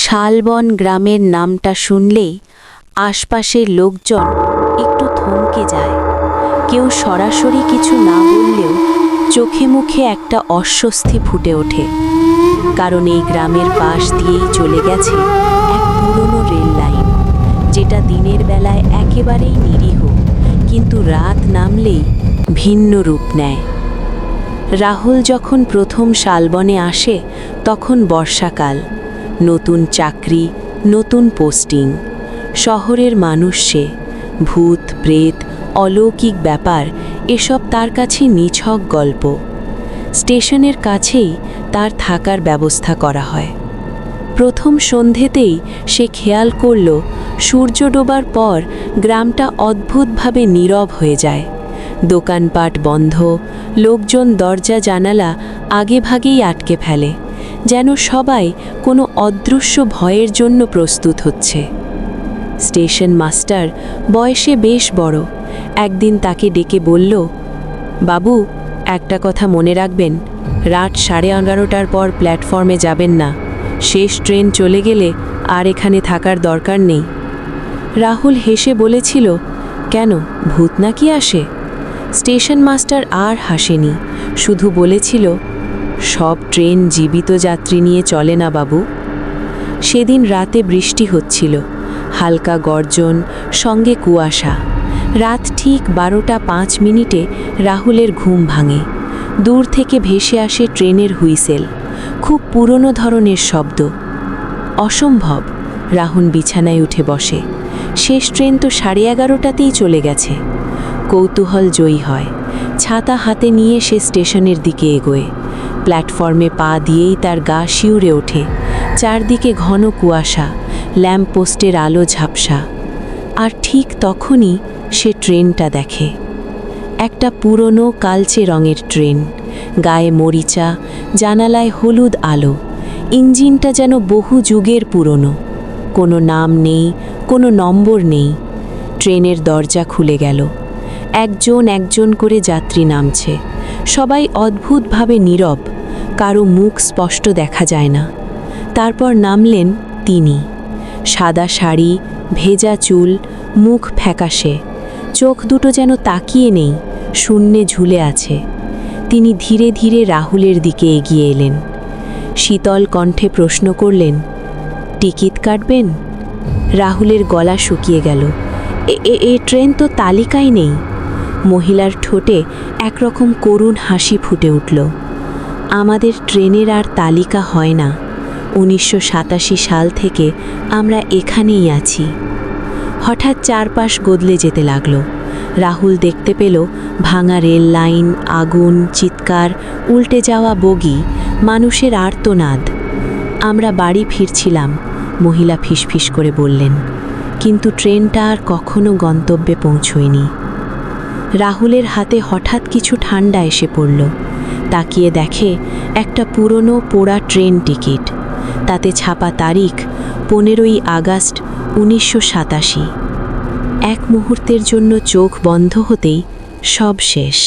শালবন গ্রামের নামটা শুনলেই আশপাশের লোকজন একটু থমকে যায়। কেউ সরাসরি কিছু না বললেও চোখে মুখে একটা অস্বস্তি ফুটে ওঠে, কারণ এই গ্রামের পাশ দিয়েই চলে গেছে এক পুরনো রেল লাইন, যেটা দিনের বেলায় একেবারেই নিরীহ, কিন্তু রাত নামলেই ভিন্ন রূপ নেয়। রাহুল যখন প্রথম শালবনে আসে তখন বর্ষাকাল, নতুন চাকরি, নতুন পোস্টিং। শহরের মানুষ সে, ভূত প্রেত অলৌকিক ব্যাপার এসব তার কাছে নিছক গল্প। স্টেশনের কাছেই তার থাকার ব্যবস্থা করা হয়। প্রথম সন্ধেতেই সে খেয়াল করল সূর্য ডোবার পর গ্রামটা অদ্ভুতভাবে নীরব হয়ে যায়। দোকানপাট বন্ধ, লোকজন দরজা জানালা আগেভাগেই আটকে ফেলে, যেন সবাই কোনো অদৃশ্য ভয়ের জন্য প্রস্তুত হচ্ছে। স্টেশন মাস্টার, বয়সে বেশ বড়, একদিন তাকে ডেকে বলল, বাবু, একটা কথা মনে রাখবেন, রাত 11:30টার পর প্ল্যাটফর্মে যাবেন না। শেষ ট্রেন চলে গেলে আর এখানে থাকার দরকার নেই। রাহুল হেসে বলেছিল, কেন, ভূত নাকি আসে? স্টেশন মাস্টার আর হাসেনি, শুধু বলেছিল, সব ট্রেন জীবিত যাত্রী নিয়ে চলে না বাবু। সেদিন রাতে বৃষ্টি হচ্ছিল, হালকা গর্জন, সঙ্গে কুয়াশা। রাত ঠিক 12:05 রাহুলের ঘুম ভাঙে। দূর থেকে ভেসে আসে ট্রেনের হুইসেল, খুব পুরনো ধরনের শব্দ। অসম্ভব। রাহুল বিছানায় উঠে বসে। শেষ ট্রেন তো 11:30টাতেই চলে গেছে। কৌতূহল জয়ী হয়। ছাতা হাতে নিয়ে সে স্টেশনের দিকে এগোয়। প্ল্যাটফর্মে পা দিয়েই তার গা শিউরে ওঠে। চারদিকে ঘন কুয়াশা, ল্যাম্পপোস্টের আলো ঝাপসা। আর ঠিক তখনই সে ট্রেনটা দেখে। একটা পুরনো কালচে রঙের ট্রেন, গায়ে মরিচা, জানালায় হলুদ আলো। ইঞ্জিনটা যেন বহু যুগের পুরনো। কোনো নাম নেই, কোনো নম্বর নেই। ট্রেনের দরজা খুলে গেল। একজন একজন করে যাত্রী নামছে। সবাই অদ্ভুতভাবে নীরব, কারো মুখ স্পষ্ট দেখা যায় না। তারপর নামলেন তিনি। সাদা শাড়ি, ভেজা চুল, মুখ ফ্যাকাশে, চোখ দুটো যেন তাকিয়ে নেই, শূন্যে ঝুলে আছে। তিনি ধীরে ধীরে রাহুলের দিকে এগিয়ে এলেন। শীতল কণ্ঠে প্রশ্ন করলেন, টিকিট কাটবেন? রাহুলের গলা শুকিয়ে গেল। এ ট্রেন তো তালিকায় নেই। মহিলার ঠোঁটে একরকম করুণ হাসি ফুটে উঠল। আমাদের ট্রেনের আর তালিকা হয় না। 1987 সাল থেকে আমরা এখানেই আছি। হঠাৎ চারপাশ বদলে যেতে লাগল। রাহুল দেখতে পেল ভাঙা রেল লাইন, আগুন, চিৎকার, উল্টে যাওয়া বগি, মানুষের আর্তনাদ। আমরা বাড়ি ফিরছিলাম, মহিলা ফিসফিস করে বললেন, কিন্তু ট্রেনটা আর কখনো গন্তব্যে পৌঁছয়নি। রাহুলের হাতে হঠাৎ কিছু ঠান্ডা এসে পড়ল। তাকিয়ে দেখে একটা পুরনো পোড়া ট্রেন টিকিট। তাতে ছাপা তারিখ 15ই আগস্ট 1987। এক মুহূর্তের জন্য চোখ বন্ধ হতেই সব শেষ।